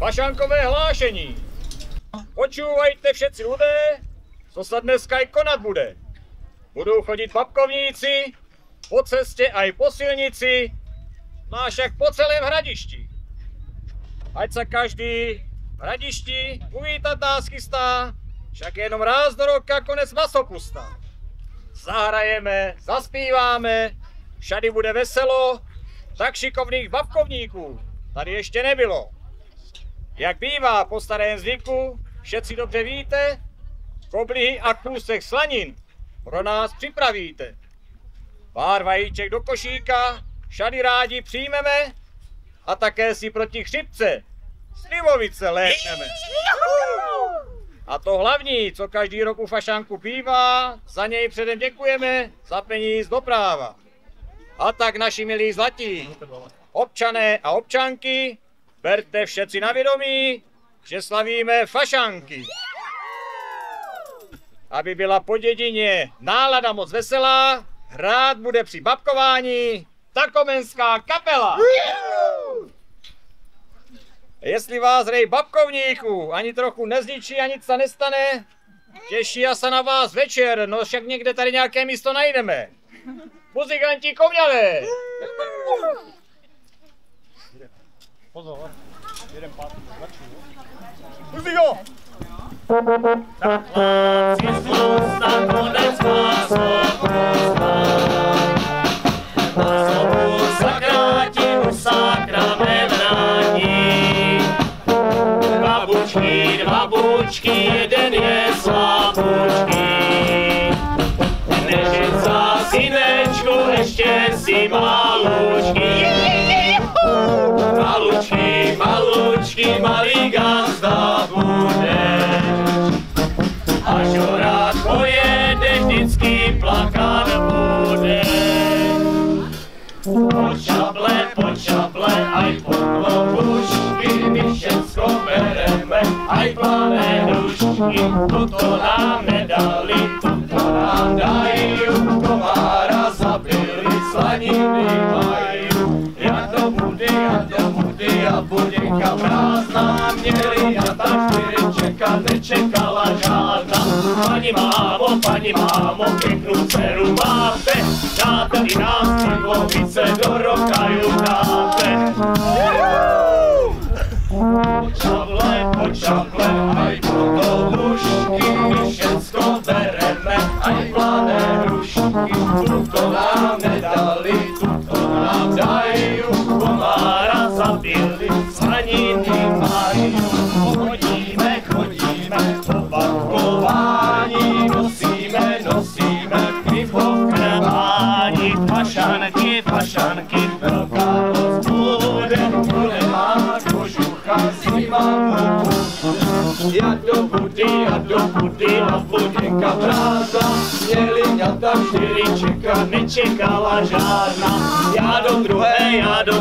Fašankové hlášení. Počúvajte všetci ľudé, co sa dneska aj konať bude. Budú chodiť babkovníci, po ceste aj po silnici, no a však po celém hradišti. Ať sa každý v hradišti uvítať nás chystá, však jenom raz do roka konec masopustá. Zahrajeme, zaspíváme, všady bude veselo, tak šikovných babkovníků tady ešte nebylo. Jak bývá po starém zvyku, všetci dobře víte, koblihy a kůsek slanin pro nás připravíte. Pár vajíček do košíka, všady rádi přijmeme a také si proti chřipce slivovice lékneme. A to hlavní, co každý rok u fašanku bývá, za něj předem děkujeme, za peníz do práva. A tak naši milí zlatí, občané a občanky, berte všetci na vědomí, že slavíme fašanky. Aby byla po dědině nálada moc veselá, hrát bude při babkování Takovenská kapela. Jestli vás rej babkovníků ani trochu nezničí a nic se nestane, těší se na vás večer, no však někde tady nějaké místo najdeme. Muzikanti komňané! Pozor, jeden pát, muziko! Tak láci spousta konec masopusta. Masopusta krátinu sakrame vrátí. Dva bučky, jeden je slabučký. Nežica, synečku, ještě si malučký. Malučký, malý gazda budeš. Až ho rád pojedeš, vždycky plakat budeš. Pod šable, aj pod klobušky, my všecko bereme, aj plané hrušky. Toto nám nedali, toto nám dají, komára zabili, slaniny mají. Jak to bude, a buděnka prázdná, měli a ta čtyřečeka nečekala žádná. Pani mámo, pěknou dceru máte, dáte i nás slivovice do rokaju dáte. Pod šable, aj po klobušky, my všecko bereme, aj plané hrušky. Tuto nám nedali, tuto nám dají, komára zabili, slaniny mají. Chodíme, po babkování, nosíme, pivo v krmání. Fašanky, velká noc bude má kožucha zima. Já do budy a buděnka prázdná, měli ňata 4 čeka, nečekala žádná. Já do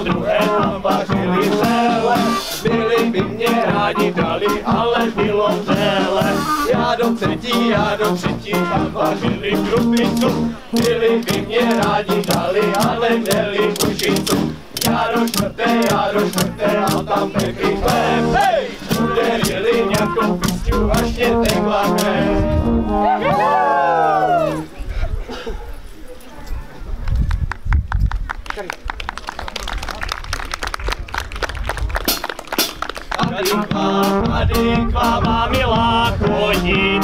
druhé, tam vařili vřele, byli by mě rádi dali, ale bylo vřele. Já do třetí, tam vařili krupicu, byli by mě rádi dali, ale měli kušicu. Já do čtvrté, a tam pekli chléb, hej! Uderili nějakou pistňu, až mě tekla krev. Tady k vám má milá chodit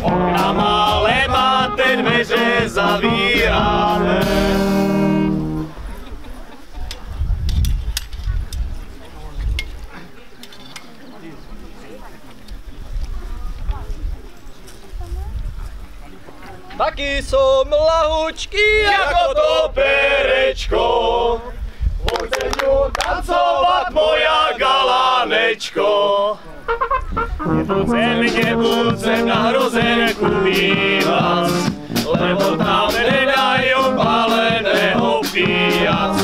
okna malé máte, dveře zavíráte. Taky som lahučky jako to perečko, moja galánečko. Nebudem na hrozenku bývac, lebo tam nedajú paleného pijac.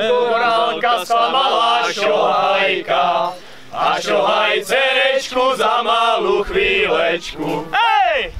Korálka sa malá šohajka a šohaj cerečku za malú chvílečku. Hej!